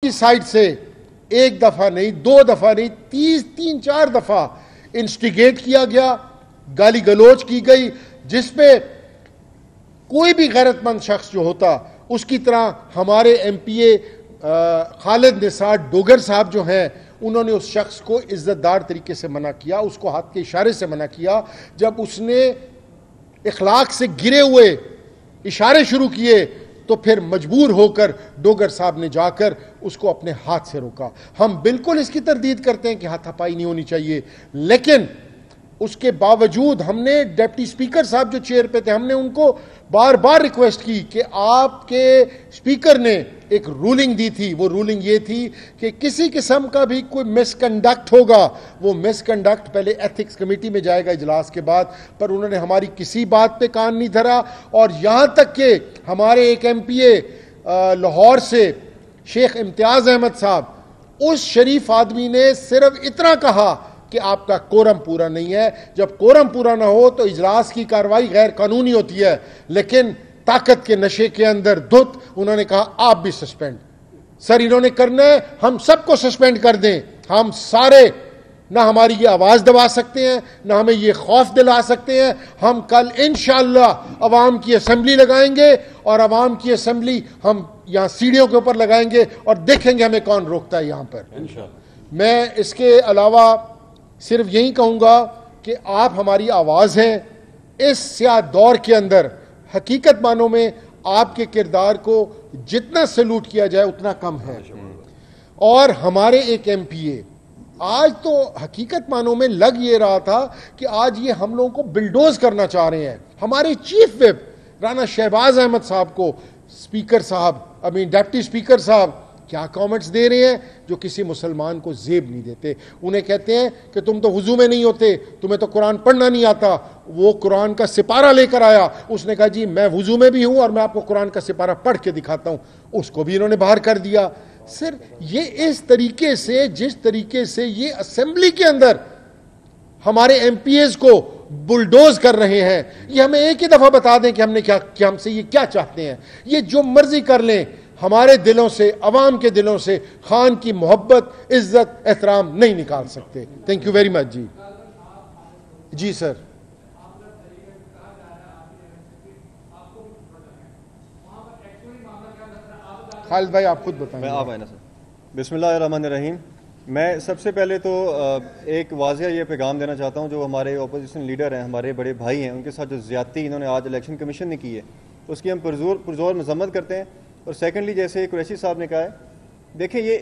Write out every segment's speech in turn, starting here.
کی سائڈ سے ایک دفعہ نہیں، دو دفعہ نہیں، 3-4 دفعہ انسٹیگیٹ کیا گیا، گالی گلوچ کی گئی، جس پہ کوئی بھی غیرت مند شخص جو ہوتا اس کی طرح ہمارے ایم پی اے خالد نثار ڈوگر صاحب جو ہیں انہوں نے اس شخص کو عزت دار طریقے سے منع کیا، اس کو ہاتھ کے اشارے سے منع کیا. جب اس نے اخلاق سے گرے ہوئے اشارے شروع کیے تو پھر مجبور ہو کر ڈوگر صاحب نے جا کر اس کو اپنے ہاتھ سے روکا. ہم بالکل اس کی تردید کرتے ہیں کہ ہاتھ ہپائی نہیں ہونی چاہیے، لیکن اس کے باوجود ہم نے ڈپٹی اسپیکر صاحب جو چیئر پہ تھے ہم نے ان کو بار بار ریکویسٹ کی کہ آپ کے اسپیکر نے ایک رولنگ دی تھی، وہ رولنگ یہ تھی کہ کسی قسم کا بھی کوئی مس کنڈکٹ ہوگا وہ مس کنڈکٹ پہلے ایتھکس کمیٹی میں جائے گا اجلاس کے بعد، پر انہوں نے ہماری کسی بات پہ کان نہیں دھرا. اور یہاں تک کہ ہمارے ایک ایم پی اے لاہور سے شیخ امتیاز احمد صاحب، اس شریف آدمی نے صرف اتنا کہا کہ آپ کا کورم پورا نہیں ہے. جب کورم پورا نہ ہو تو اجلاس کی کارروائی غیر قانونی ہوتی ہے، لیکن طاقت کے نشے کے اندر دھت انہوں نے کہا آپ بھی سسپینڈ. سر انہوں نے کرنا ہے ہم سب کو سسپینڈ کر دیں، ہم سارے نہ ہماری یہ آواز دبا سکتے ہیں نہ ہمیں یہ خوف دلا سکتے ہیں. ہم کل انشاءاللہ عوام کی اسمبلی لگائیں گے اور عوام کی اسمبلی ہم یہاں سیڑھیوں کے اوپر لگائیں گے اور دیکھیں گے ہمیں کون روکتا ہے یہاں پر. میں اس کے علاوہ صرف یہی کہوں گا کہ آپ ہماری آواز ہیں. اس سیاہ دور کے اندر حقیقت معنوں میں آپ کے کردار کو جتنا سلوٹ کیا جائے اتنا کم ہے. اور ہمارے ایک ایم پی اے آج تو حقیقت معنوں میں لگ یہ رہا تھا کہ آج یہ ہم لوگوں کو بلڈوز کرنا چاہ رہے ہیں. ہمارے چیف وپ رانا شہباز احمد صاحب کو اسپیکر صاحب ڈپٹی اسپیکر صاحب کیا کامنٹس دے رہے ہیں جو کسی مسلمان کو زیب نہیں دیتے. انہیں کہتے ہیں کہ تم تو وضو میں نہیں ہوتے، تمہیں تو قرآن پڑھنا نہیں آتا. وہ قرآن کا سپارہ لے کر آیا، اس نے کہا جی میں وضو میں بھی ہوں اور میں آپ کو قرآن کا سپارہ پڑھ کے دکھاتا ہوں. اس کو بھی انہوں نے باہر کر دیا. سر یہ اس طریقے سے جس طریقے سے یہ اسمبلی کے اندر ہمارے ایم پی ایز کو بلڈوز کر رہے ہیں، یہ ہمیں ایک ہی دفعہ بتا دیں کہ ہم نے ہم سے یہ کیا چاہتے ہیں. یہ جو مرضی کر لیں، ہمارے دلوں سے عوام کے دلوں سے خان کی محبت عزت احترام نہیں نکال سکتے. Thank you very much. جی سر. خالد بھائی آپ خود بتائیں. میں آپ آئے نا سر. بسم اللہ الرحمن الرحیم. میں سب سے پہلے تو ایک واضح یہ پیغام دینا چاہتا ہوں جو ہمارے اپوزیشن لیڈر ہیں، ہمارے بڑے بھائی ہیں، ان کے ساتھ جو زیادتی انہوں نے آج الیکشن کمیشن نے کی ہے اس کی ہم پرزور مذمت کرتے ہیں. اور سیکنڈلی جیسے قریشی صاحب نے کہا ہے، دیکھیں یہ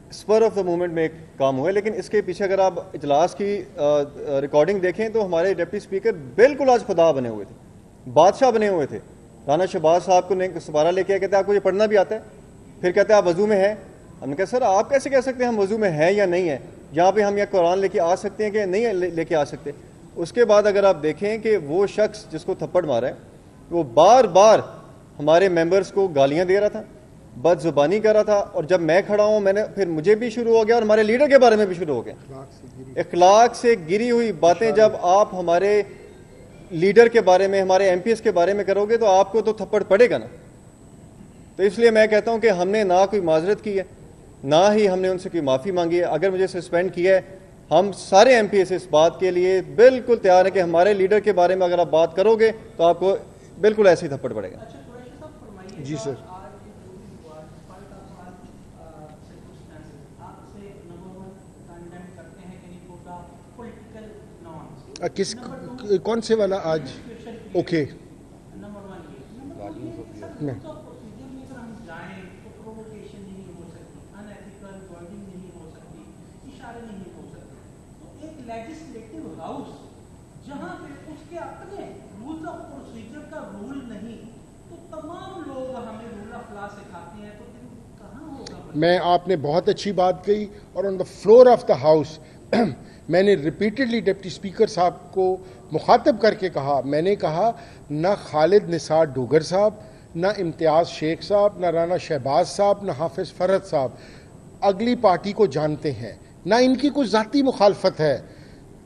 اسپر آف دا مومنٹ میں ایک کام ہوا ہے، لیکن اس کے پیچھے اگر آپ اجلاس کی ریکارڈنگ دیکھیں تو ہمارے ڈپٹی اسپیکر بالکل آج خدا بنے ہوئے تھے، بادشاہ بنے ہوئے تھے. رانا شہباز صاحب کو سپارہ لے کے کہتے ہیں آپ کو یہ پڑھنا بھی آتا ہے، پھر کہتے ہیں آپ وضو میں ہیں. ہم نے کہا سر آپ کیسے کہہ سکتے ہیں ہم وضو میں ہیں یا نہیں ہیں؟ یہاں پہ ہم یہ قرآن لے کے آ سکتے ہیں کہ نہیں لے کے آ سکتے؟ اس کے بعد اگر آپ دیکھیں کہ وہ شخص جس کو تھپڑ مارا ہے وہ بار بار ہمارے ممبرز کو گالیاں دے رہا تھا، بد زبانی کر رہا تھا. اور جب میں کھڑا ہوں پھر مجھے بھی شروع ہو گیا اور ہمارے لیڈر کے بارے میں بھی شروع ہو گیا. اخلاق سے گری ہوئی باتیں جب آپ ہمارے لیڈر کے بارے میں ہمارے ایم پی ایس کے بارے میں کرو گے تو آپ کو تو تھپڑ پڑے گا نا. تو اس لیے میں کہتا ہوں کہ ہم نے نہ کوئی معذرت کی ہے نہ ہی ہم نے ان سے کوئی معافی مانگی ہے. اگر مجھے سسپینڈ کیا ہے، ہم سارے ایم پی ایس اس بات کے لیے بالکل تیار ہیں کہ ہمارے لیڈر کے بارے میں اگر آپ بات کرو گے تو آپ کو بالکل ایسے ہی تھپڑ پڑے گا. جی سر. کون سے والا آج؟ اوکے. جہاں پہ اس کے اپنے رولز آف پروسیجر کا رول نہیں تو تمام لوگ ہمیں رول آف لا سکھاتے ہیں، تو کہاں ہوگا؟ میں آپ نے بہت اچھی بات کہی. اور on the floor of the house میں نے ریپیٹڈلی ڈپٹی اسپیکر صاحب کو مخاطب کر کے کہا، میں نے کہا نہ خالد نثار ڈوگر صاحب، نہ امتیاز شیخ صاحب، نہ رانا شہباز صاحب، نہ حافظ فرد صاحب اگلی پارٹی کو جانتے ہیں، نہ ان کی کوئی ذاتی مخالفت ہے.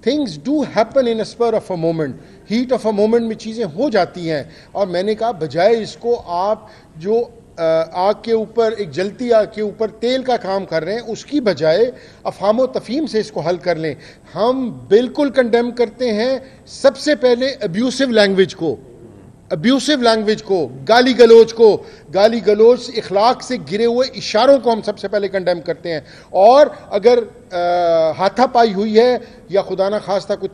Things do happen in spur of a moment, heat of a moment میں چیزیں ہو جاتی ہیں. اور میں نے کہا بجائے اس کو آپ جو آگ کے اوپر ایک جلتی آگ کے اوپر تیل کا کام کر رہے ہیں، اس کی بجائے افہام و تفہیم سے اس کو حل کر لیں۔ ہم بالکل کنڈیم کرتے ہیں سب سے پہلے ابیوسو لینگویج کو، گالی گلوچ اخلاق سے گرے ہوئے اشاروں کو ہم سب سے پہلے کنڈیم کرتے ہیں، اور اگر ہاتھا پائی ہوئی ہے یا خدا نہ خواستہ کوئی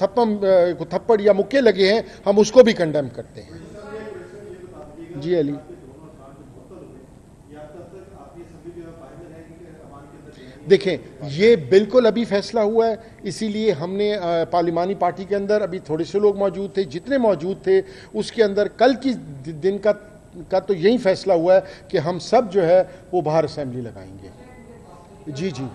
تھپڑ یا مکے لگے ہیں، ہم اس کو بھی کنڈیم کرتے ہیں۔ جی علی، دیکھیں یہ بالکل ابھی فیصلہ ہوا ہے، اسی لیے ہم نے پارلیمانی پارٹی کے اندر ابھی تھوڑے سے لوگ موجود تھے، جتنے موجود تھے اس کے اندر کل کی دن کا تو یہی فیصلہ ہوا ہے کہ ہم سب جو ہے وہ باہر اسمبلی لگائیں گے۔ جی جی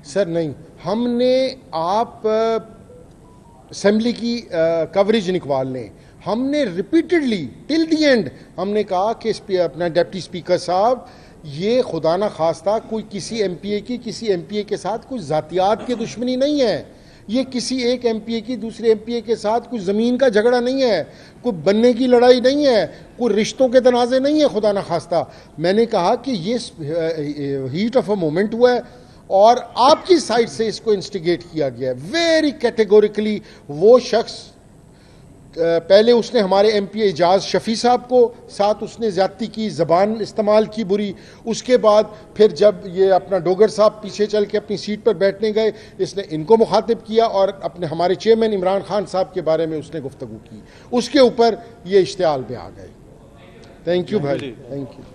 سر نہیں، ہم نے آپ اسمبلی کی کوریج نکال لیں، ہم نے ریپیٹڈلی ٹل دی اینڈ ہم نے کہا کہ اپنا ڈپٹی اسپیکر صاحب یہ خدا نہ خواستہ کوئی کسی ایم پی اے کے ساتھ کوئی ذاتیات کی دشمنی نہیں ہے، یہ کسی ایک ایم پی اے کی دوسرے ایم پی اے کے ساتھ کوئی زمین کا جھگڑا نہیں ہے، کوئی بننے کی لڑائی نہیں ہے، کوئی رشتوں کے تنازع نہیں ہے خدا نہ خواستہ۔ میں نے کہا کہ یہ ہیٹ آف اے مومنٹ ہوا ہے اور آپ کی سائٹ سے اس کو انسٹیگیٹ کیا گیا ہے ویری کیٹیگوریکلی۔ وہ شخص پہلے اس نے ہمارے ایم پی اعجاز شفیع صاحب کو ساتھ اس نے زیادتی کی، زبان استعمال کی بری، اس کے بعد پھر جب یہ اپنا ڈوگر صاحب پیچھے چل کے اپنی سیٹ پر بیٹھنے گئے اس نے ان کو مخاطب کیا اور اپنے ہمارے چیئرمین عمران خان صاحب کے بارے میں اس نے گفتگو کی، اس کے اوپر یہ اشتعال میں آ گئے۔ تھینک یو بھائی، تھینک یو۔